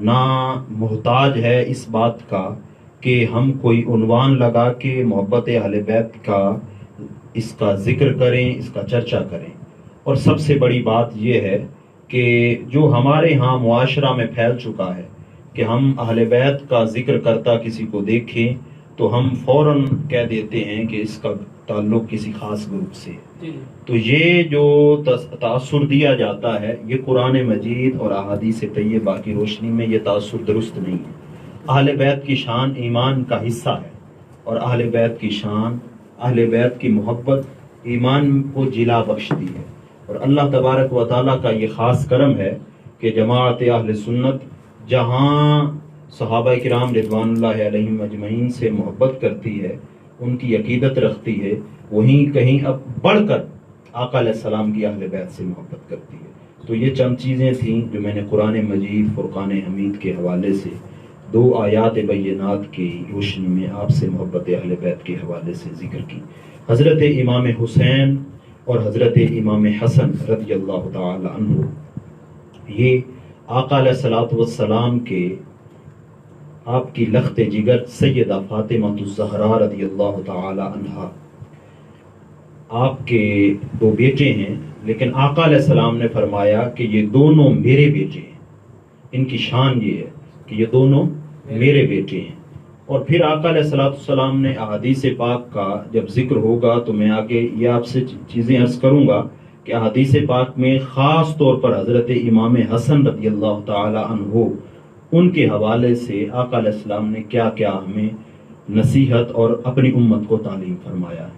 نہ محتاج ہے اس بات کا کہ ہم کوئی عنوان لگا کے محبت اہل بیت کا اس کا ذکر کریں، اس کا چرچا کریں۔ اور سب سے بڑی بات یہ ہے کہ جو ہمارے ہاں معاشرہ میں پھیل چکا ہے کہ ہم اہل بیت کا ذکر کرتا کسی کو دیکھیں تو ہم فوراً کہہ دیتے ہیں کہ اس کا تعلق کسی خاص گروپ سے ہے۔ تو یہ جو تاثر دیا جاتا ہے یہ قرآن مجید اور احادیث طیبہ کی روشنی میں یہ تاثر درست نہیں ہے۔ اہل بیت کی شان ایمان کا حصہ ہے، اور اہل بیت کی شان، اہل بیت کی محبت ایمان کو جلا بخشتی ہے۔ اور اللہ تبارک و تعالیٰ کا یہ خاص کرم ہے کہ جماعت اہل سنت جہاں صحابہ کرام رضوان اللہ علیہم اجمعین سے محبت کرتی ہے، ان کی عقیدت رکھتی ہے، وہیں کہیں اب بڑھ کر آقا علیہ السلام کی اہل بیت سے محبت کرتی ہے۔ تو یہ چند چیزیں تھیں جو میں نے قرآن مجید فرقان حمید کے حوالے سے 2 آیات بینات کی روشنی میں آپ سے محبت اہل بیت کے حوالے سے ذکر کی۔ حضرت امام حسین اور حضرت امام حسن رضی اللہ تعالی عنہ یہ آقا علیہ الصلوۃ والسلام کے آپ کی لخت جگر سیدہ فاطمہ الزہرا رضی اللہ تعالی عنہا آپ کے 2 بیٹے ہیں، لیکن آقا علیہ السلام نے فرمایا کہ یہ دونوں میرے بیٹے ہیں۔ ان کی شان یہ ہے کہ یہ دونوں میرے بیٹے ہیں۔ اور پھر آقا علیہ السلام نے احادیث پاک کا جب ذکر ہوگا تو میں آگے یہ آپ سے چیزیں عرض کروں گا کہ احادیث پاک میں خاص طور پر حضرت امام حسن رضی اللہ تعالی عنہ ان کے حوالے سے آقا علیہ السلام نے کیا کیا ہمیں نصیحت اور اپنی امت کو تعلیم فرمایا ہے۔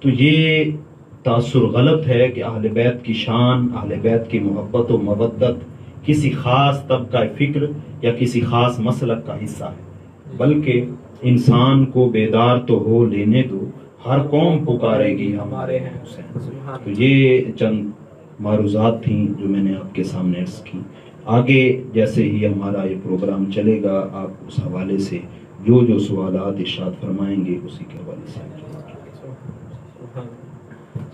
تو یہ تاثر غلط ہے کہ اہل بیت کی شان، اہل بیت کی محبت و مودت کسی خاص طبقہ فکر یا کسی خاص مسلک کا حصہ ہے، بلکہ انسان کو بیدار تو ہو لینے دو، ہر قوم پکارے گی ہمارے ہیں حسین۔ تو یہ چند معروضات تھیں جو میں نے آپ کے سامنے عرض کی۔ آگے جیسے ہی ہمارا یہ پروگرام چلے گا آپ اس حوالے سے جو جو سوالات ارشاد فرمائیں گے اسی کے حوالے سے۔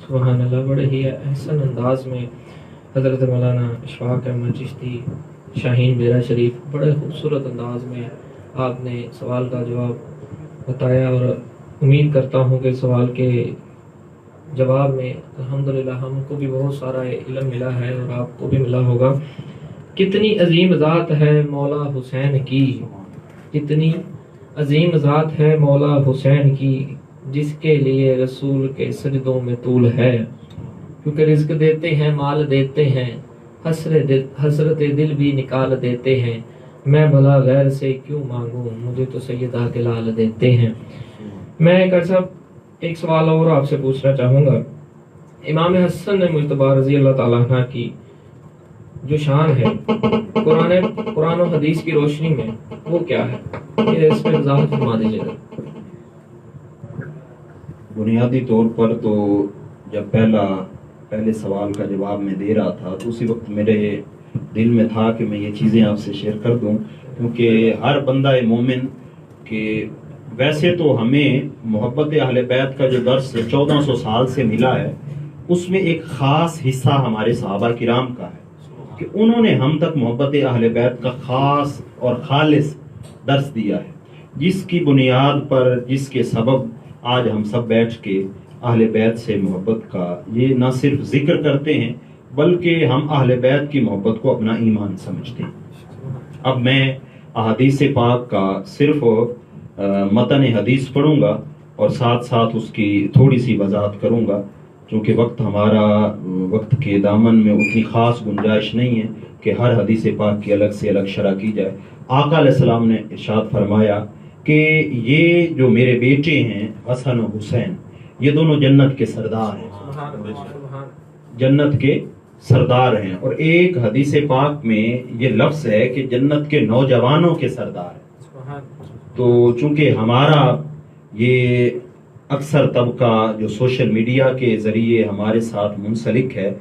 سبحان اللہ، بڑے ہی احسن انداز میں حضرت مولانا اشفاق احمد چشتی شاہین بیرا شریف بڑے خوبصورت انداز میں آپ نے سوال کا جواب بتایا، اور امید کرتا ہوں کہ سوال کے جواب میں الحمدللہ ہم کو بھی بہت سارا علم ملا ہے اور آپ کو بھی ملا ہوگا۔ کتنی عظیم ذات ہے مولا حسین کی، کتنی عظیم ذات ہے مولا حسین کی، جس کے لیے رسول کے سجدوں میں طول ہے، کیونکہ رزق دیتے ہیں، مال دیتے ہیں، حسرت دل بھی نکال دیتے ہیں، میں بھلا غیر سے کیوں مانگوں، مجھے تو سیدہ کے لال دیتے ہیں۔ میں ایک سوال اور آپ سے پوچھنا چاہوں گا۔ امام حسن مجتبی رضی اللہ تعالیٰ عنہ کی جو شان ہے قرآن و حدیث کی روشنی میں وہ کیا ہے، یہ اس میں وضاحت فرما دیجیے گا۔ بنیادی طور پر تو جب پہلے سوال کا جواب میں دے رہا تھا تو اسی وقت میرے دل میں تھا کہ میں یہ چیزیں آپ سے شیئر کر دوں، کیونکہ ہر بندہ مومن کہ ویسے تو ہمیں محبت اہل بیت کا جو درس 1400 سال سے ملا ہے اس میں ایک خاص حصہ ہمارے صحابہ کرام کا ہے کہ انہوں نے ہم تک محبت اہل بیت کا خاص اور خالص درس دیا ہے، جس کی بنیاد پر، جس کے سبب آج ہم سب بیٹھ کے اہل بیت سے محبت کا یہ نہ صرف ذکر کرتے ہیں بلکہ ہم اہل بیت کی محبت کو اپنا ایمان سمجھتے ہیں۔ اب میں احادیث پاک کا صرف متن حدیث پڑھوں گا اور ساتھ ساتھ اس کی تھوڑی سی وضاحت کروں گا، چونکہ وقت کے دامن میں اتنی خاص گنجائش نہیں ہے کہ ہر حدیث پاک کی الگ سے الگ شرح کی جائے۔ آقا علیہ السلام نے ارشاد فرمایا کہ یہ جو میرے بیٹے ہیں حسن و حسین یہ دونوں جنت کے سردار ہیں، جنت کے سردار ہیں، اور ایک حدیث پاک میں یہ لفظ ہے کہ جنت کے نوجوانوں کے سردار ہیں۔ تو چونکہ ہمارا یہ اکثر طبقہ جو سوشل میڈیا کے ذریعے ہمارے ساتھ منسلک ہے،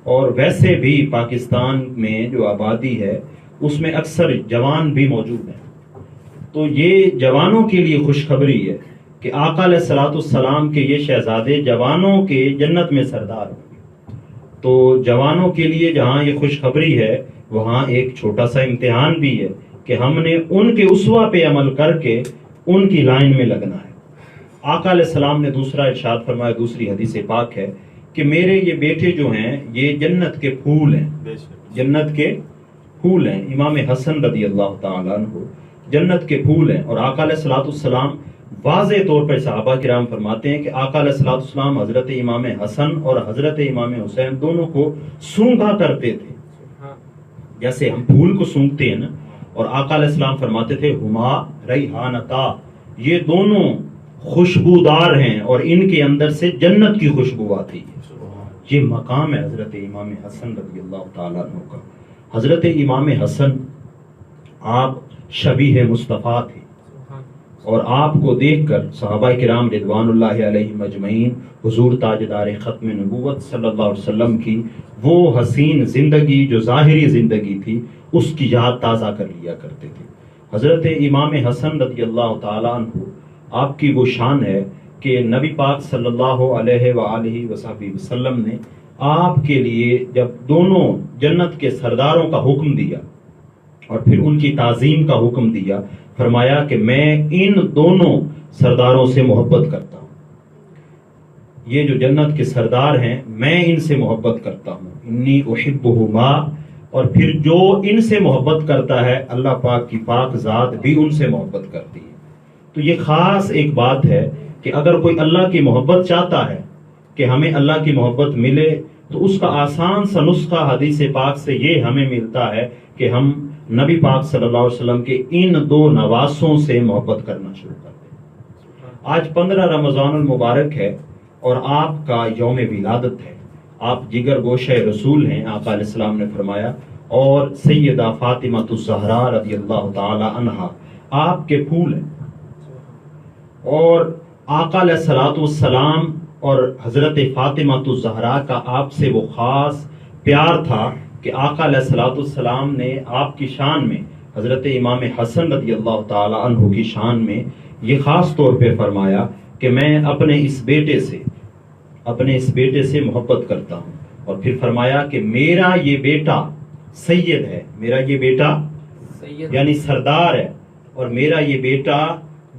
اور ویسے بھی پاکستان میں جو آبادی ہے اس میں اکثر جوان بھی موجود ہیں، تو یہ جوانوں کے لیے خوشخبری ہے کہ آقا علیہ الصلوۃ والسلام کے یہ شہزادے جوانوں کے جنت میں سردار ہوں گے۔ تو جوانوں کے لیے جہاں یہ خوشخبری ہے وہاں ایک چھوٹا سا امتحان بھی ہے کہ ہم نے ان کے اسوہ پہ عمل کر کے ان کی لائن میں لگنا ہے۔ آقا علیہ السلام نے دوسرا ارشاد فرمایا، دوسری حدیث پاک ہے کہ میرے یہ بیٹے جو ہیں یہ جنت کے پھول ہیں، جنت کے پھول ہیں۔ امام حسن رضی اللہ تعالیٰ عنہ جنت کے پھول ہیں، اور آقا علیہ السلام واضح طور پر صحابہ کرام فرماتے ہیں کہ آقا علیہ السلام حضرت امام حسن اور حضرت امام حسین دونوں کو سونگا کرتے تھے، جیسے ہم پھول کو سونگتے ہیں نا، اور آقا علیہ السلام فرماتے تھے ہما ریحانتا، یہ دونوں خوشبودار ہیں اور ان کے اندر سے جنت کی خوشبو آتی ہے۔ یہ مقام ہے حضرت امام حسن رضی اللہ تعالیٰ عنہ کا۔ حضرت امام حسن آپ شبیہ مصطفیٰ تھے، اور آپ کو دیکھ کر صحابہ کرام رضوان اللہ علیہم اجمعین حضور تاجدار ختم نبوت صلی اللہ علیہ وسلم کی وہ حسین زندگی جو ظاہری زندگی تھی اس کی یاد تازہ کر لیا کرتے تھے۔ حضرت امام حسن رضی اللہ تعالیٰ عنہ آپ کی وہ شان ہے کہ نبی پاک صلی اللہ علیہ وآلہ وسلم نے آپ کے لیے جب دونوں جنت کے سرداروں کا حکم دیا اور پھر ان کی تعظیم کا حکم دیا، فرمایا کہ میں ان دونوں سرداروں سے محبت کرتا ہوں، یہ جو جنت کے سردار ہیں میں ان سے محبت کرتا ہوں، انی احبہما، اور پھر جو ان سے محبت کرتا ہے اللہ پاک کی پاک ذات بھی ان سے محبت کرتی ہے۔ تو یہ خاص ایک بات ہے کہ اگر کوئی اللہ کی محبت چاہتا ہے کہ ہمیں اللہ کی محبت ملے تو اس کا آسان سا نسخہ حدیث پاک سے یہ ہمیں ملتا ہے کہ ہم نبی پاک صلی اللہ علیہ وسلم کے ان دو نواسوں سے محبت کرنا شروع کر دیں۔ آج 15 رمضان المبارک ہے اور آپ کا یوم ولادت ہے، آپ جگر گوشہ رسول ہیں، آقا علیہ السلام نے فرمایا، اور سیدہ فاطمہ الزہرا رضی اللہ تعالی عنہا آپ کے پھول ہیں، اور آقا علیہ السلام اور حضرت فاطمہ الزہرا کا آپ سے وہ خاص پیار تھا کہ آقا علیہ السلام نے آپ کی شان میں حضرت امام حسن رضی اللہ تعالی عنہ کی شان میں یہ خاص طور پہ فرمایا کہ میں اپنے اس بیٹے سے محبت کرتا ہوں، اور پھر فرمایا کہ میرا یہ بیٹا سید ہے، میرا یہ بیٹا یعنی سردار ہے، اور میرا یہ بیٹا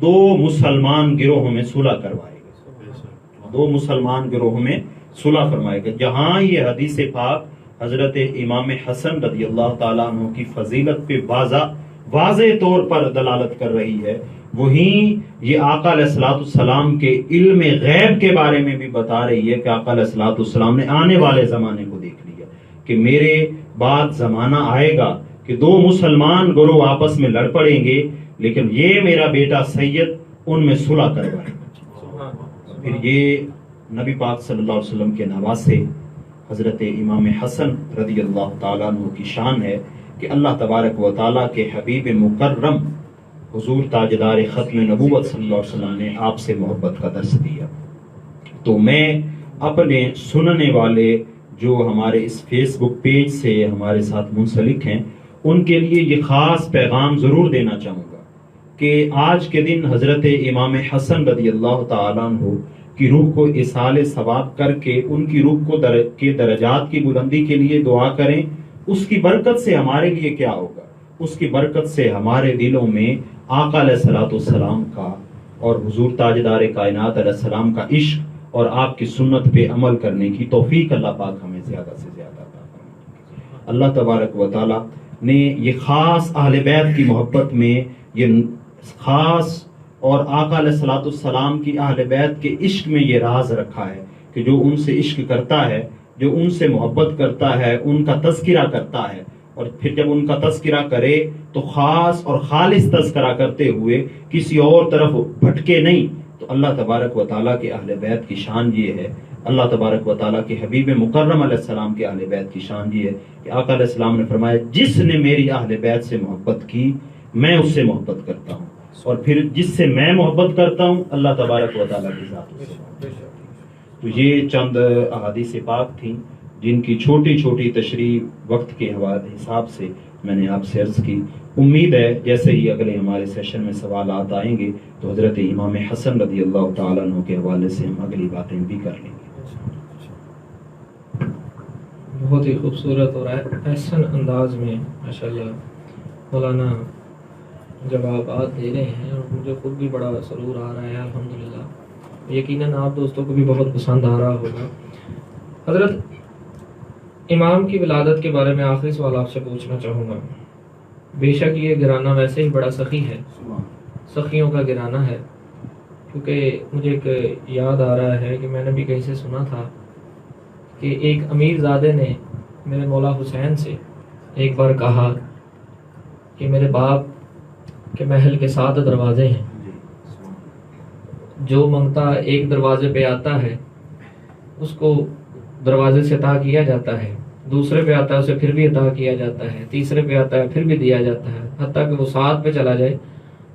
2 مسلمان گروہوں میں صلح کروائے گا، 2 مسلمان گروہوں میں صلح فرمائے گا۔ جہاں یہ حدیث پاک حضرت امام حسن رضی اللہ تعالیٰ عنہ کی فضیلت پہ واضح طور پر دلالت کر رہی ہے، وہیں یہ آقا علیہ السلام کے علم غیب کے بارے میں بھی بتا رہی ہے کہ آقا علیہ السلام نے آنے والے زمانے کو دیکھ لیا کہ میرے بعد زمانہ آئے گا کہ 2 مسلمان گروہ آپس میں لڑ پڑیں گے، لیکن یہ میرا بیٹا سید ان میں صلح کروائے گا۔ پھر یہ نبی پاک صلی اللہ علیہ وسلم کے نواسے حضرت امام حسن رضی اللہ تعالیٰ عنہ کی شان ہے کہ اللہ تبارک و تعالیٰ کے حبیب مکرم حضور تاجدار ختم نبوت صلی اللہ علیہ وسلم نے آپ سے محبت کا درس دیا۔ تو میں اپنے سننے والے جو ہمارے اس فیس بک پیج سے ہمارے ساتھ منسلک ہیں ان کے لیے یہ خاص پیغام ضرور دینا چاہوں گا کہ آج کے دن حضرت امام حسن رضی اللہ تعالیٰ عنہ کی روح کو اصال ثواب کر کے ان کی روح کو کے درجات کی بلندی کے لیے دعا کریں۔ اس کی برکت سے ہمارے لیے کیا ہوگا؟ اس کی برکت سے ہمارے دلوں میں آقا علیہ السلام کا اور حضور تاجدار کائنات علیہ السلام کا عشق اور آپ کی سنت پہ عمل کرنے کی توفیق اللہ پاک ہمیں زیادہ سے زیادہ عطا فرمائے۔ اللہ تبارک و تعالی نے یہ خاص اہل بیت کی محبت میں یہ خاص اور آقا علیہ السلام کی اہل بیت کے عشق میں یہ راز رکھا ہے کہ جو ان سے عشق کرتا ہے، جو ان سے محبت کرتا ہے، ان کا تذکرہ کرتا ہے، اور پھر جب ان کا تذکرہ کرے تو خاص اور خالص تذکرہ کرتے ہوئے کسی اور طرف بھٹکے نہیں، تو اللہ تبارک و تعالیٰ کے اہل بیت کی شان یہ ہے، اللہ تبارک و تعالیٰ کے حبیب مکرم علیہ السلام کے اہل بیت کی شان یہ ہے کہ آقا علیہ السلام نے فرمایا جس نے میری اہل بیت سے محبت کی میں اس سے محبت کرتا ہوں، اور پھر جس سے میں محبت کرتا ہوں اللہ تبارک و تعالیٰ کی ذات سے محبت کرتا ہوں۔ تو یہ چند احادیث پاک تھیں جن کی چھوٹی چھوٹی تشریح وقت کے حساب سے میں نے آپ سے عرض کی۔ امید ہے جیسے ہی اگلے ہمارے سیشن میں سوالات آئیں گے تو حضرت امام حسن رضی اللہ تعالیٰ عنہ کے حوالے سے ہم اگلی باتیں بھی کر لیں گے۔ بہت ہی خوبصورت اور احسن انداز میں ماشاءاللہ مولانا جوابات دے رہے ہیں اور مجھے خود بھی بڑا سرور آ رہا ہے الحمدللہ. یقیناً آپ دوستوں کو بھی بہت پسند آ رہا ہوگا. حضرت امام کی ولادت کے بارے میں آخری سوال آپ سے پوچھنا چاہوں گا. بے شک یہ گھرانہ ویسے ہی بڑا سخی ہے, سخیوں کا گھرانہ ہے, کیونکہ مجھے ایک یاد آ رہا ہے کہ میں نے بھی کہیں سے سنا تھا کہ ایک امیر زادے نے میرے مولا حسین سے ایک بار کہا کہ میرے باپ کے محل کے 7 دروازے ہیں, جو منگتا ایک دروازے پہ آتا ہے اس کو دروازے سے عطا کیا جاتا ہے, دوسرے پہ آتا ہے اسے پھر بھی عطا کیا جاتا ہے, تیسرے پہ آتا ہے پھر بھی دیا جاتا ہے, حتیٰ کہ وہ 7 پہ چلا جائے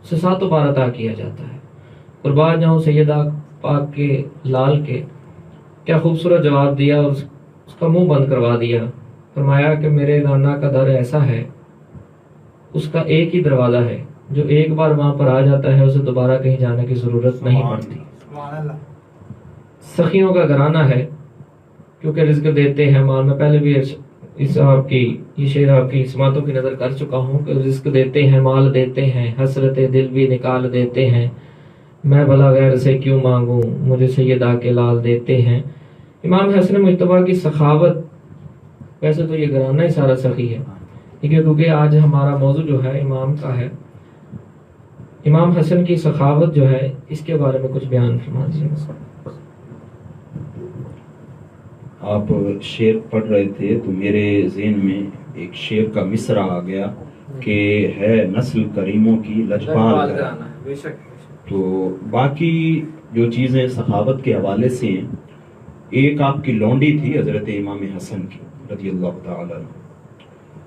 اسے 7 بار عطا کیا جاتا ہے. قربان جاؤں سیدہ پاک کے لال کے, کیا خوبصورت جواب دیا اور اس کا منہ بند کروا دیا. فرمایا کہ میرے نانا کا در ایسا ہے, اس کا ایک ہی دروازہ ہے, جو ایک بار وہاں پر آ جاتا ہے اسے دوبارہ کہیں جانے کی ضرورت نہیں پڑتی. سخیوں کا گھرانہ ہے, کیونکہ رزق دیتے ہیں مال. میں پہلے بھی اس آپ کی یہ شعر آپ کی سماعتوں کی نظر کر چکا ہوں کہ رزق دیتے ہیں, مال دیتے ہیں, حسرت دل بھی نکال دیتے ہیں, میں بھلا غیر سے کیوں مانگوں, مجھے سیدہ کے لال دیتے ہیں. امام حسن مجتبیٰ کی سخاوت, ویسے تو یہ گھرانہ ہی سارا سخی ہے, کیونکہ آج ہمارا موضوع جو ہے امام کا ہے. امام حسن کی سخاوت جو ہے اس کے بارے میں کچھ بیان فرما دیجیے. آپ شعر پڑھ رہے تھے تو میرے ذہن میں ایک شعر کا مصرع آ گیا کہ ہے نسل کریموں کی لجپال گھرانہ. تو باقی جو چیزیں سخاوت کے حوالے سے ہیں, ایک آپ کی لونڈی تھی حضرت امام حسن کی رضی اللہ تعالیٰ عنہ,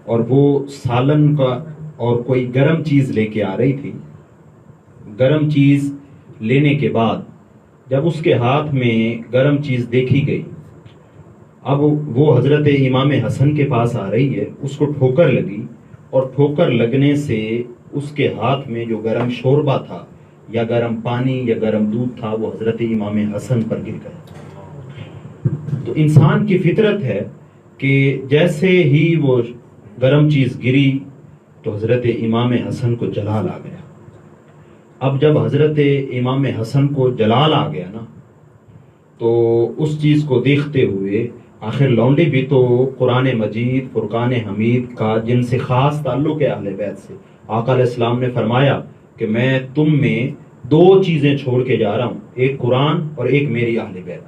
اور وہ سالن کا اور کوئی گرم چیز لے کے آ رہی تھی. گرم چیز لینے کے بعد جب اس کے ہاتھ میں گرم چیز دیکھی گئی, اب وہ حضرت امام حسن کے پاس آ رہی ہے, اس کو ٹھوکر لگی, اور ٹھوکر لگنے سے اس کے ہاتھ میں جو گرم شوربہ تھا یا گرم پانی یا گرم دودھ تھا وہ حضرت امام حسن پر گر گیا. تو انسان کی فطرت ہے کہ جیسے ہی وہ گرم چیز گری تو حضرت امام حسن کو جلال آ گیا. اب جب حضرت امام حسن کو جلال آ گیا نا, تو اس چیز کو دیکھتے ہوئے آخر لونڈی بھی تو قرآن مجید فرقان حمید کا جن سے خاص تعلق ہے اہل بیت سے, آقا علیہ السلام نے فرمایا کہ میں تم میں 2 چیزیں چھوڑ کے جا رہا ہوں, ایک قرآن اور ایک میری اہل بیت.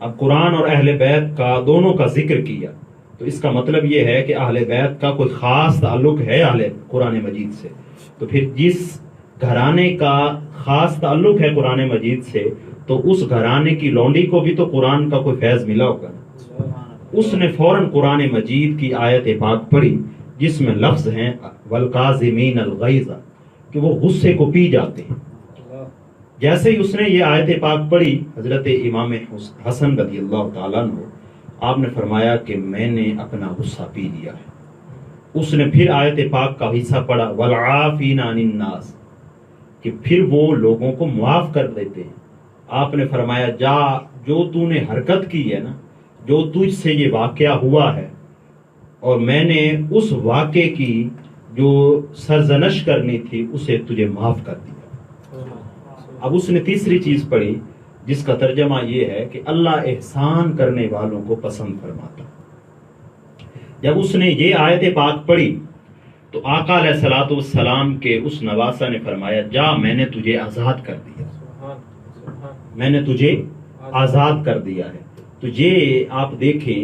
اب قرآن اور اہل بیت کا دونوں کا ذکر کیا تو اس کا مطلب یہ ہے کہ اہل بیت کا کوئی خاص تعلق ہے اہل قرآن مجید سے. تو پھر جس گھرانے کا خاص تعلق ہے قرآن مجید سے تو اس گھرانے کی لونڈی کو بھی تو قرآن کا کوئی فیض ملا ہوگا. اس نے فوراً قرآن مجید کی آیت پاک پڑھی جس میں لفظ ہیں والکاظمین الغیظ, کہ وہ غصے کو پی جاتے ہیں. جیسے ہی اس نے یہ آیت پاک پڑھی حضرت امام حسن رضی اللہ تعالیٰ عنہ, آپ نے فرمایا کہ میں نے اپنا غصہ پی لیا ہے. اس نے پھر آیت پاک کا حصہ پڑھا والعافین عن الناس, کہ پھر وہ لوگوں کو معاف کر دیتے ہیں. آپ نے فرمایا جا, جو تو نے حرکت کی ہے نا, جو تجھ سے یہ واقعہ ہوا ہے, اور میں نے اس واقعے کی جو سرزنش کرنی تھی اسے تجھے معاف کر دیا. اب اس نے تیسری چیز پڑھی جس کا ترجمہ یہ ہے کہ اللہ احسان کرنے والوں کو پسند فرماتا. جب اس نے یہ آیت پاک پڑھی تو آقا علیہ الصلوۃ والسلام کے اس نواسہ نے فرمایا جا, میں نے تجھے آزاد کر دیا, میں نے تجھے آزاد کر دیا ہے. تو یہ آپ دیکھیں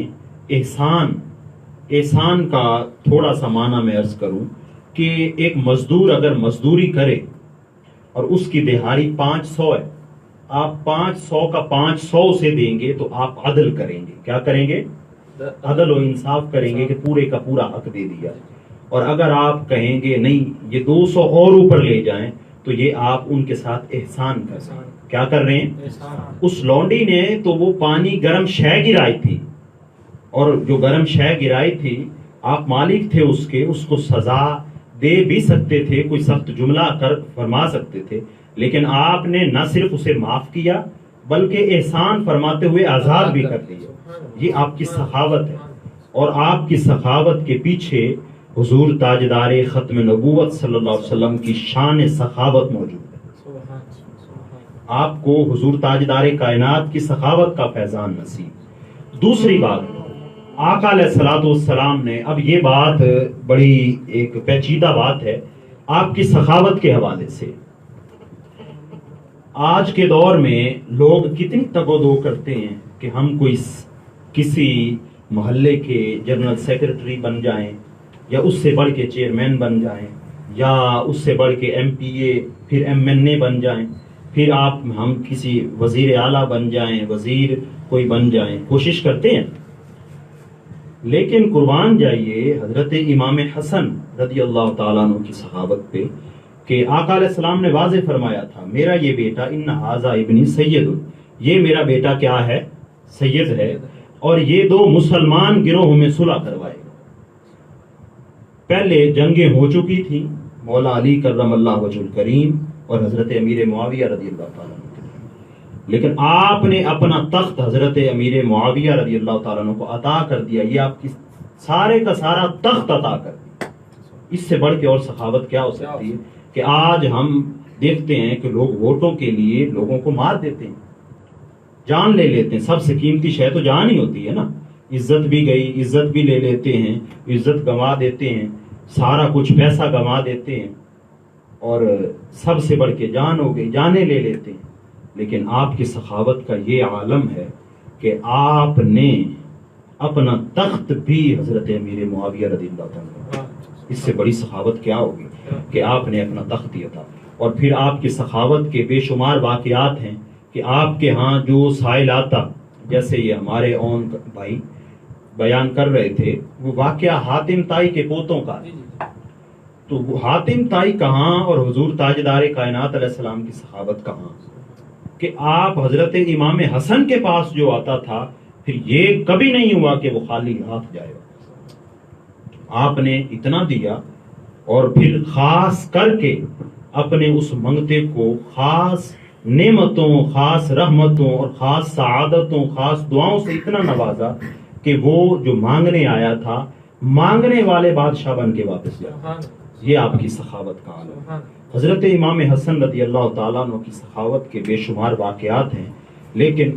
احسان کا تھوڑا سا معنی میں عرض کروں کہ ایک مزدور اگر مزدوری کرے اور اس کی دہاڑی 500 ہے, آپ 500 کا 500 سے دیں گے تو آپ عدل کریں گے. کیا کریں گے؟ عدل و انصاف کریں گے کہ پورے کا پورا حق دے دیا. اور اگر آپ کہیں گے نہیں یہ 200 اور اوپر لے جائیں تو یہ آپ ان کے ساتھ احسان کر رہے ہیں. کیا کر رہے ہیں؟ اس لونڈی نے تو وہ پانی گرم شے گرائی تھی, اور جو گرم شے گرائی تھی آپ مالک تھے اس کے, اس کو سزا دے بھی سکتے تھے, کوئی سخت جملہ کر فرما سکتے تھے, لیکن آپ نے نہ صرف اسے معاف کیا بلکہ احسان فرماتے ہوئے آزاد بھی کر دیا. یہ آپ کی سخاوت ہے, اور آپ کی سخاوت کے پیچھے حضور تاجدار ختم نبوت صلی اللہ علیہ وسلم کی شان سخاوت موجود ہے. آپ کو حضور تاجدار کائنات کی سخاوت کا فیضان نصیب. دوسری بات، آقا علیہ الصلوۃ والسلام نے، اب یہ بات بڑی ایک پیچیدہ بات ہے آپ کی سخاوت کے حوالے سے. آج کے دور میں لوگ کتنی تگ و دو کرتے ہیں کہ ہم کوئی کسی محلے کے جنرل سیکرٹری بن جائیں، یا اس سے بڑھ کے چیئرمین بن جائیں، یا اس سے بڑھ کے ایم پی اے، پھر ایم این اے بن جائیں، پھر ہم کسی وزیر اعلیٰ بن جائیں، وزیر کوئی بن جائیں، کوشش کرتے ہیں. لیکن قربان جائیے حضرت امام حسن رضی اللہ تعالیٰ عنہ کی سخاوت پہ کہ آقا علیہ السلام نے واضح فرمایا تھا، میرا یہ بیٹا ان ھذا ابنی سید، یہ میرا بیٹا کیا ہے؟ سید ہے، اور یہ دو مسلمان گروہوں میں صلح کروائے گا. پہلے جنگیں ہو چکی تھیں، مولا علی کرم اللہ وجہ الکریم اور حضرت امیر معاویہ رضی اللہ تعالیٰ عنہ، لیکن آپ نے اپنا تخت حضرت امیر معاویہ رضی اللہ تعالیٰ عنہ کو عطا کر دیا. یہ آپ کی سارے کا سارا تخت عطا کر دیا. اس سے بڑھ کے اور سخاوت کیا ہو سکتی ہے کہ آج ہم دیکھتے ہیں کہ لوگ ووٹوں کے لیے لوگوں کو مار دیتے ہیں، جان لے لیتے ہیں. سب سے قیمتی شے تو جان ہی ہوتی ہے نا. عزت بھی گئی، عزت بھی لے لیتے ہیں، عزت گنوا دیتے ہیں، سارا کچھ پیسہ گنوا دیتے ہیں، اور سب سے بڑھ کے جان ہو گئی، جانیں لے لیتے ہیں. لیکن آپ کی سخاوت کا یہ عالم ہے کہ آپ نے اپنا تخت بھی حضرت امیر معاویہ رضی اللہ عنہ، اس سے بڑی سخاوت کیا ہوگی کہ آپ نے اپنا تخت دیا تھا. اور پھر آپ کی سخاوت کے بے شمار واقعات ہیں کہ آپ کے ہاں جو سائل آتا، جیسے یہ ہمارے اون بھائی بیان کر رہے تھے، وہ واقعہ حاتم طائی کے پوتوں کا. تو وہ حاتم طائی کہاں اور حضور تاجدار کائنات علیہ السلام کی سخاوت کہاں کہ آپ حضرت امام حسن کے پاس جو آتا تھا، پھر یہ کبھی نہیں ہوا کہ وہ خالی ہاتھ جائے گا. آپ نے اتنا دیا، اور پھر خاص کر کے اپنے اس منگتے کو خاص نعمتوں، خاص رحمتوں اور خاص سعادتوں، خاص دعاؤں سے اتنا نوازا کہ وہ جو مانگنے آیا تھا، مانگنے والے بادشاہ بن کے واپس جاتا. یہ آپ کی سخاوت کا عالم ہے. حضرت امام حسن رضی اللہ تعالیٰ عنہ کی سخاوت کے بے شمار واقعات ہیں، لیکن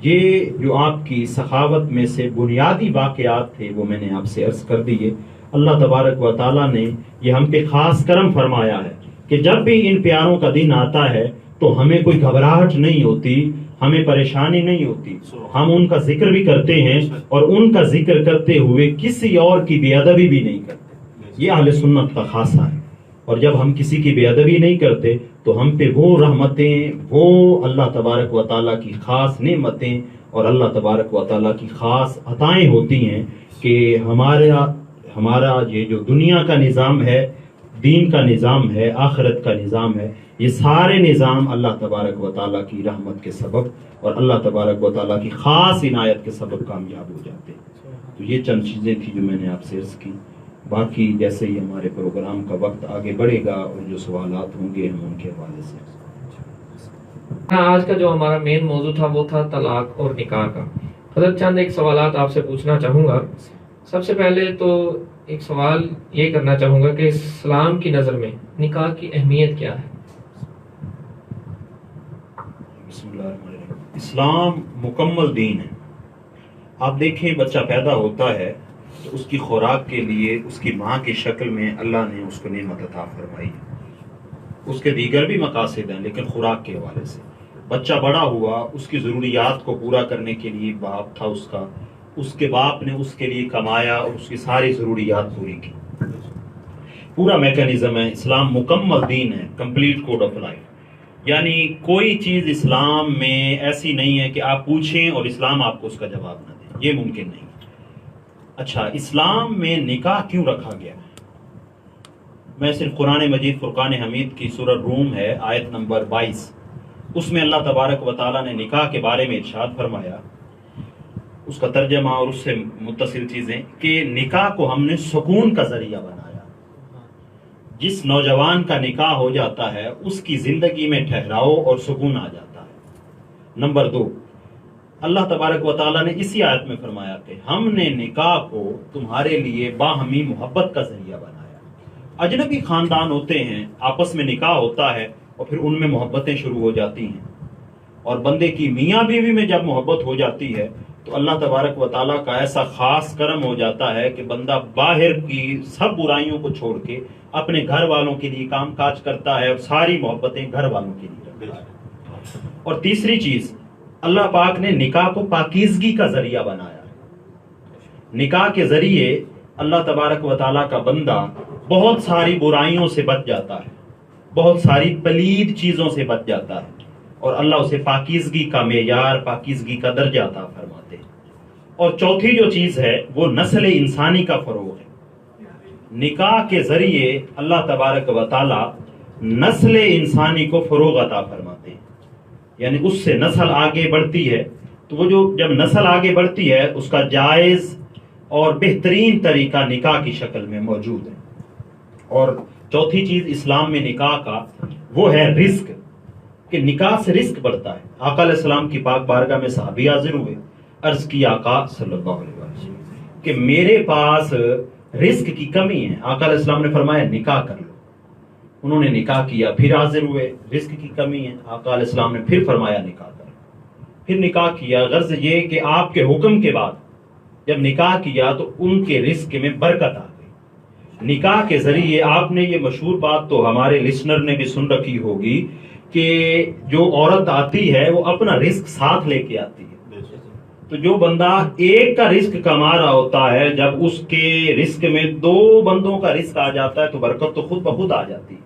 یہ جو آپ کی سخاوت میں سے بنیادی واقعات تھے وہ میں نے آپ سے عرض کر دیے. اللہ تبارک و تعالیٰ نے یہ ہم پہ خاص کرم فرمایا ہے کہ جب بھی ان پیاروں کا دن آتا ہے تو ہمیں کوئی گھبراہٹ نہیں ہوتی، ہمیں پریشانی نہیں ہوتی. ہم ان کا ذکر بھی کرتے ہیں، اور ان کا ذکر کرتے ہوئے کسی اور کی بے ادبی بھی نہیں کرتے. یہ اہل سنت کا خاصہ ہے. اور جب ہم کسی کی بے ادبی نہیں کرتے تو ہم پہ وہ رحمتیں، وہ اللہ تبارک و تعالیٰ کی خاص نعمتیں اور اللہ تبارک و تعالیٰ کی خاص عطائیں ہوتی ہیں کہ ہمارا یہ جو دنیا کا نظام ہے، دین کا نظام ہے، آخرت کا نظام ہے، یہ سارے نظام اللہ تبارک و تعالیٰ کی رحمت کے سبب اور اللہ تبارک و تعالیٰ کی خاص عنایت کے سبب کامیاب ہو جاتے ہیں. تو یہ چند چیزیں تھیں جو میں نے آپ سے عرض کی. باقی جیسے ہی ہمارے پروگرام کا وقت آگے بڑھے گا اور جو سوالات ہوں گے ہم ان کے حوالے سے. آج کا جو ہمارا مین موضوع تھا وہ تھا طلاق اور نکاح کا. حضرت چند ایک سوالات آپ سے پوچھنا چاہوں گا. سب سے پہلے تو ایک سوال یہ کرنا چاہوں گا کہ اسلام کی نظر میں نکاح کی اہمیت کیا ہے؟ بسم اللہ الرحمن الرحیم. اسلام مکمل دین ہے. آپ دیکھیں بچہ پیدا ہوتا ہے تو اس کی خوراک کے لیے اس کی ماں کی شکل میں اللہ نے اس کو نعمت عطا فرمائی. اس کے دیگر بھی مقاصد ہیں لیکن خوراک کے حوالے سے بچہ بڑا ہوا، اس کی ضروریات کو پورا کرنے کے لیے باپ تھا اس کا، اس کے باپ نے اس کے لیے کمایا اور اس کی ساری ضروریات پوری کی. پورا میکانزم ہے. اسلام مکمل دین ہے، کمپلیٹ کوڈ آف لائف. یعنی کوئی چیز اسلام میں ایسی نہیں ہے کہ آپ پوچھیں اور اسلام آپ کو اس کا جواب نہ دے، یہ ممکن نہیں. اچھا، اسلام میں نکاح کیوں رکھا گیا؟ میں صرف قرآن مجید فرقان حمید کی سورہ روم ہے آیت نمبر 22، اس میں اللہ تبارک و تعالیٰ نے نکاح کے بارے میں ارشاد فرمایا، اس کا ترجمہ اور اس سے متصل چیزیں، کہ نکاح کو ہم نے سکون کا ذریعہ بنایا. جس نوجوان کا نکاح ہو جاتا ہے اس کی زندگی میں ٹھہراؤ اور سکون آ جاتا ہے. نمبر 2، اللہ تبارک و تعالیٰ نے اسی آیت میں فرمایا کہ ہم نے نکاح کو تمہارے لیے باہمی محبت کا ذریعہ بنایا. اجنبی خاندان ہوتے ہیں، آپس میں نکاح ہوتا ہے اور پھر ان میں محبتیں شروع ہو جاتی ہیں، اور بندے کی میاں بیوی میں جب محبت ہو جاتی ہے تو اللہ تبارک و تعالیٰ کا ایسا خاص کرم ہو جاتا ہے کہ بندہ باہر کی سب برائیوں کو چھوڑ کے اپنے گھر والوں کے لیے کام کاج کرتا ہے اور ساری محبتیں گھر والوں کے لیے رکھتا ہے. اور تیسری چیز، اللہ پاک نے نکاح کو پاکیزگی کا ذریعہ بنایا ہے. نکاح کے ذریعے اللہ تبارک و تعالیٰ کا بندہ بہت ساری برائیوں سے بچ جاتا ہے، بہت ساری پلید چیزوں سے بچ جاتا ہے، اور اللہ اسے پاکیزگی کا معیار، پاکیزگی کا درجہ عطا فرماتے ہیں. اور چوتھی جو چیز ہے وہ نسل انسانی کا فروغ ہے. نکاح کے ذریعے اللہ تبارک و تعالی نسل انسانی کو فروغ عطا فرماتے ہیں، یعنی اس سے نسل آگے بڑھتی ہے. تو وہ جو جب نسل آگے بڑھتی ہے اس کا جائز اور بہترین طریقہ نکاح کی شکل میں موجود ہے. اور چوتھی چیز اسلام میں نکاح کا وہ ہے رزق، کہ نکاح سے رزق بڑھتا ہے. آقا علیہ السلام کی پاک بارگاہ میں صحابی حاضر ہوئے، عرض کی آقا صلی اللہ علیہ وسلم کہ میرے پاس رزق کی کمی ہے. آقا علیہ السلام نے فرمایا نکاح کر لو. انہوں نے نکاح کیا، پھر حاضر ہوئے، رزق کی کمی ہے. آقا علیہ السلام نے پھر فرمایا نکاح کر لو. پھر نکاح کیا. غرض یہ کہ آپ کے حکم کے بعد جب نکاح کیا تو ان کے رزق میں برکت آ گئی. نکاح کے ذریعے آپ نے یہ مشہور بات تو ہمارے لسنر نے بھی سن رکھی ہوگی کہ جو عورت آتی ہے وہ اپنا رزق ساتھ لے کے آتی ہے. تو جو بندہ ایک کا رزق کما رہا ہوتا ہے، جب اس کے رزق میں دو بندوں کا رزق آ جاتا ہے تو برکت تو خود بخود آ جاتی ہے.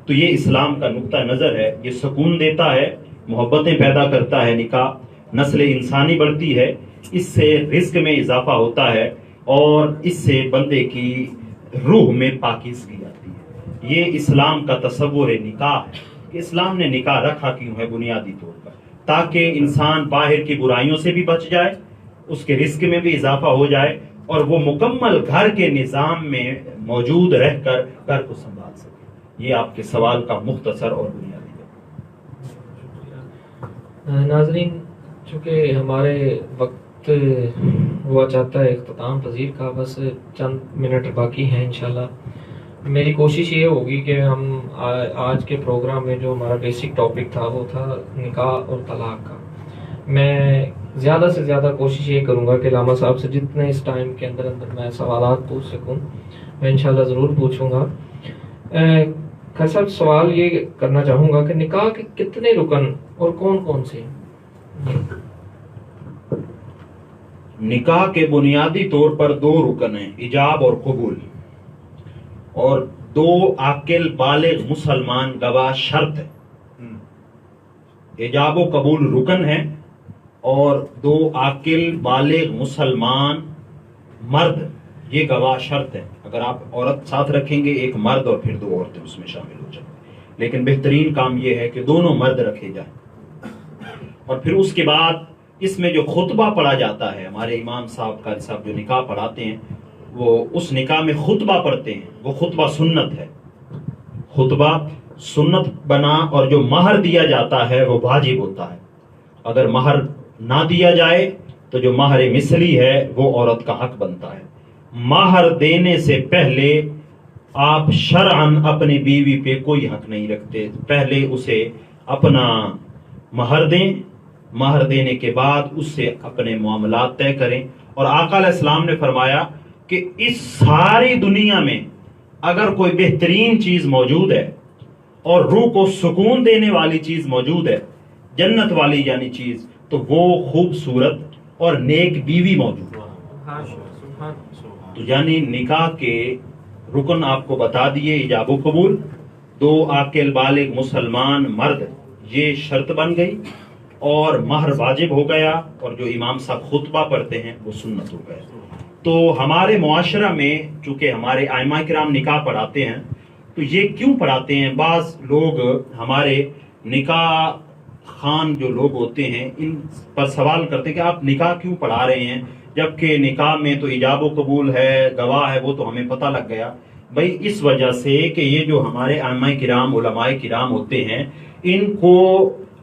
تو یہ اسلام کا نقطہ نظر ہے. یہ سکون دیتا ہے، محبتیں پیدا کرتا ہے. نکاح نسل انسانی بڑھتی ہے، اس سے رزق میں اضافہ ہوتا ہے اور اس سے بندے کی روح میں پاکیزگی آتی ہے. یہ اسلام کا تصور نکاح ہے. کہ اسلام نے نکاح رکھا کیوں ہے؟ بنیادی طور پر تاکہ انسان باہر کی برائیوں سے بھی بچ جائے، اس کے رزق میں بھی اضافہ ہو جائے اور وہ مکمل گھر کے نظام میں موجود رہ کر گھر کو سنبھال سکے. یہ آپ کے سوال کا مختصر اور بنیادی ہے. ناظرین، چونکہ ہمارے وقت ہوا چاہتا ہے اختتام پذیر کا، بس چند منٹ باقی ہیں. انشاءاللہ میری کوشش یہ ہوگی کہ ہم آج کے پروگرام میں جو ہمارا بیسک ٹاپک تھا وہ تھا نکاح اور طلاق کا. میں زیادہ سے زیادہ کوشش یہ کروں گا کہ علامہ صاحب سے جتنے اس ٹائم کے اندر میں سوالات پوچھ سکوں میں انشاءاللہ ضرور پوچھوں گا. خیر صاحب، سوال یہ کرنا چاہوں گا کہ نکاح کے کتنے رکن اور کون کون سے؟ نکاح کے بنیادی طور پر دو رکن ہیں، ایجاب اور قبول، اور دو عاقل بالغ مسلمان گواہ شرط ہے. ایجاب و قبول رکن ہے اور دو عاقل بالغ مسلمان مرد یہ گواہ شرط ہے. اگر آپ عورت ساتھ رکھیں گے، ایک مرد اور پھر دو عورتیں اس میں شامل ہو جائیں، لیکن بہترین کام یہ ہے کہ دونوں مرد رکھے جائیں. اور پھر اس کے بعد اس میں جو خطبہ پڑھا جاتا ہے، ہمارے امام صاحب قاری صاحب جو نکاح پڑھاتے ہیں وہ اس نکاح میں خطبہ پڑھتے ہیں. وہ خطبہ سنت ہے، خطبہ سنت بنا، اور جو مہر دیا جاتا ہے وہ واجب ہوتا ہے. اگر مہر نہ دیا جائے تو جو مہر مثلی ہے وہ عورت کا حق بنتا ہے. مہر دینے سے پہلے آپ شرعاً اپنی بیوی پہ کوئی حق نہیں رکھتے. پہلے اسے اپنا مہر دیں، مہر دینے کے بعد اس سے اپنے معاملات طے کریں. اور آقا علیہ السلام نے فرمایا کہ اس ساری دنیا میں اگر کوئی بہترین چیز موجود ہے اور روح کو سکون دینے والی چیز موجود ہے، جنت والی یعنی چیز، تو وہ خوبصورت اور نیک بیوی موجود ہے. تو یعنی نکاح کے رکن آپ کو بتا دیے، ایجاب و قبول، دو عاقل بالغ مسلمان مرد، یہ شرط بن گئی، اور مہر واجب ہو گیا، اور جو امام صاحب خطبہ پڑھتے ہیں وہ سنت ہو گیا. تو ہمارے معاشرہ میں چونکہ ہمارے ائمہ کرام نکاح پڑھاتے ہیں، تو یہ کیوں پڑھاتے ہیں؟ بعض لوگ ہمارے نکاح خان جو لوگ ہوتے ہیں ان پر سوال کرتے ہیں کہ آپ نکاح کیوں پڑھا رہے ہیں، جبکہ نکاح میں تو ایجاب و قبول ہے، گواہ ہے، وہ تو ہمیں پتہ لگ گیا. بھائی اس وجہ سے کہ یہ جو ہمارے ائمہ کرام علماء کرام ہوتے ہیں ان کو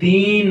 3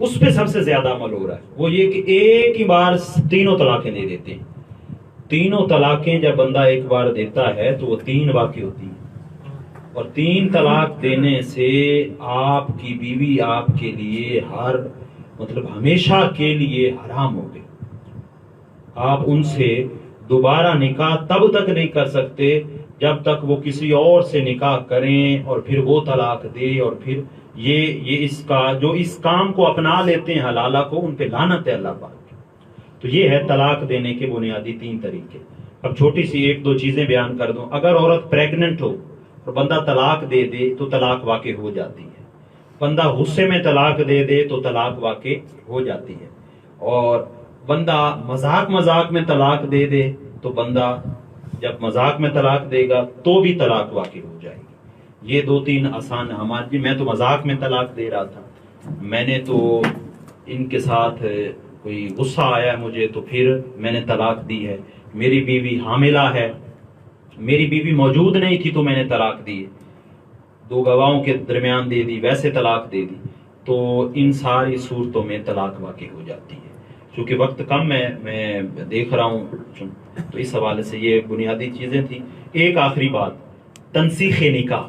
اس پہ سب سے زیادہ عمل ہو رہا ہے، وہ یہ کہ ایک ہی بار تینوں طلاقیں دے دیتے ہیں۔ تینوں طلاقیں جب بندہ ایک بار دیتا ہے تو وہ 3 باقی ہوتی ہیں، اور 3 طلاق دینے سے آپ کی بیوی آپ کے لیے ہمیشہ کے لیے حرام ہو گئی۔ آپ ان سے دوبارہ نکاح تب تک نہیں کر سکتے جب تک وہ کسی اور سے نکاح کریں اور پھر وہ طلاق دے، اور پھر یہ اس کام کو اپنا لیتے ہیں حلالہ کو، ان پہ لعنت ہے اللہ پاک کی۔ تو یہ ہے طلاق دینے کے بنیادی 3 طریقے۔ اب چھوٹی سی 1-2 چیزیں بیان کر دوں۔ اگر عورت پریگننٹ ہو اور بندہ طلاق دے دے تو طلاق واقع ہو جاتی ہے، بندہ غصے میں طلاق دے دے تو طلاق واقع ہو جاتی ہے، اور بندہ مذاق میں طلاق دے دے تو بندہ جب مذاق میں طلاق دے گا تو بھی طلاق واقع ہو جائے گی۔ یہ 2-3 آسان ہماری، میں تو مذاق میں طلاق دے رہا تھا، میں نے تو ان کے ساتھ کوئی غصہ آیا ہے مجھے تو پھر میں نے طلاق دی ہے، میری بیوی حاملہ ہے، میری بیوی موجود نہیں تھی تو میں نے طلاق دی، 2 گواہوں کے درمیان دے دی، ویسے طلاق دے دی، تو ان ساری صورتوں میں طلاق واقع ہو جاتی ہے۔ چونکہ وقت کم ہے، میں دیکھ رہا ہوں، تو اس حوالے سے یہ بنیادی چیزیں تھیں۔ ایک آخری بات، تنسیخ نکاح،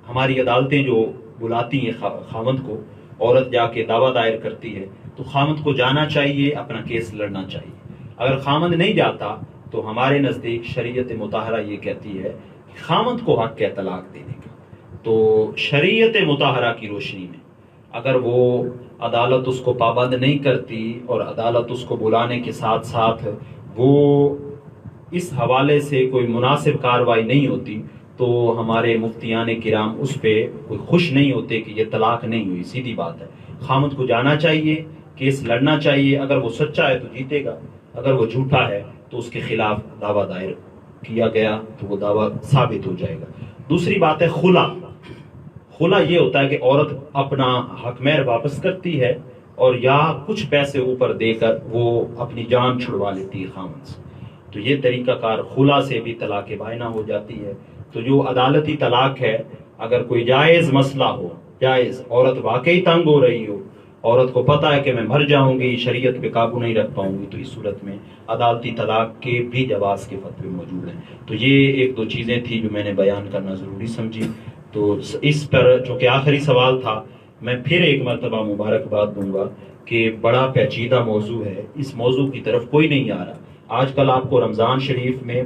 ہماری عدالتیں جو بلاتی ہیں خاوند کو، عورت جا کے دعویٰ دائر کرتی ہے تو خاوند کو جانا چاہیے، اپنا کیس لڑنا چاہیے۔ اگر خاوند نہیں جاتا تو ہمارے نزدیک شریعت مطہرہ یہ کہتی ہے کہ خاوند کو حق ہے طلاق دینے کا۔ تو شریعت مطہرہ کی روشنی میں اگر وہ عدالت اس کو پابند نہیں کرتی اور عدالت اس کو بلانے کے ساتھ ساتھ وہ اس حوالے سے کوئی مناسب کارروائی نہیں ہوتی تو ہمارے مفتیان کرام اس پہ کوئی خوش نہیں ہوتے کہ یہ طلاق نہیں ہوئی۔ سیدھی بات ہے، خاوند کو جانا چاہیے، کیس لڑنا چاہیے، اگر وہ سچا ہے تو جیتے گا، اگر وہ جھوٹا ہے تو اس کے خلاف دعویٰ دائر کیا گیا تو وہ دعویٰ ثابت ہو جائے گا۔ دوسری بات ہے خلا۔ خلا یہ ہوتا ہے کہ عورت اپنا حق مہر واپس کرتی ہے اور یا کچھ پیسے اوپر دے کر وہ اپنی جان چھڑوا لیتی ہے خاوند سے، تو یہ طریقہ کار خلا سے بھی طلاق بائنہ ہو جاتی ہے۔ تو جو عدالتی طلاق ہے، اگر کوئی جائز مسئلہ ہو، جائز، عورت واقعی تنگ ہو رہی ہو، عورت کو پتہ ہے کہ میں مر جاؤں گی، شریعت پہ قابو نہیں رکھ پاؤں گی، تو اس صورت میں عدالتی طلاق کے بھی جواز کے فتوے موجود ہیں۔ تو یہ 1-2 چیزیں تھیں جو میں نے بیان کرنا ضروری سمجھی۔ تو اس پر چونکہ آخری سوال تھا، میں پھر ایک مرتبہ مبارکباد دوں گا کہ بڑا پیچیدہ موضوع ہے، اس موضوع کی طرف کوئی نہیں آ رہا۔ آج کل آپ کو رمضان شریف میں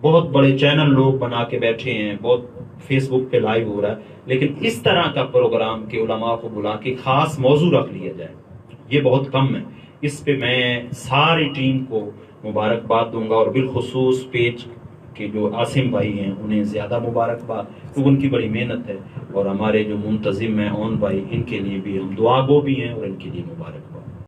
بہت بڑے چینل لوگ بنا کے بیٹھے ہیں، بہت فیس بک پہ لائیو ہو رہا ہے، لیکن اس طرح کا پروگرام کے علماء کو بلا کے خاص موضوع رکھ لیا جائے، یہ بہت کم ہے۔ اس پہ میں ساری ٹیم کو مبارکباد دوں گا، اور بالخصوص پیج کے جو عاصم بھائی ہیں انہیں زیادہ مبارکباد، کیونکہ ان کی بڑی محنت ہے، اور ہمارے جو منتظم ہیں اون بھائی، ان کے لیے بھی ہم دعا گو بھی ہیں اور ان کے لیے مبارکباد۔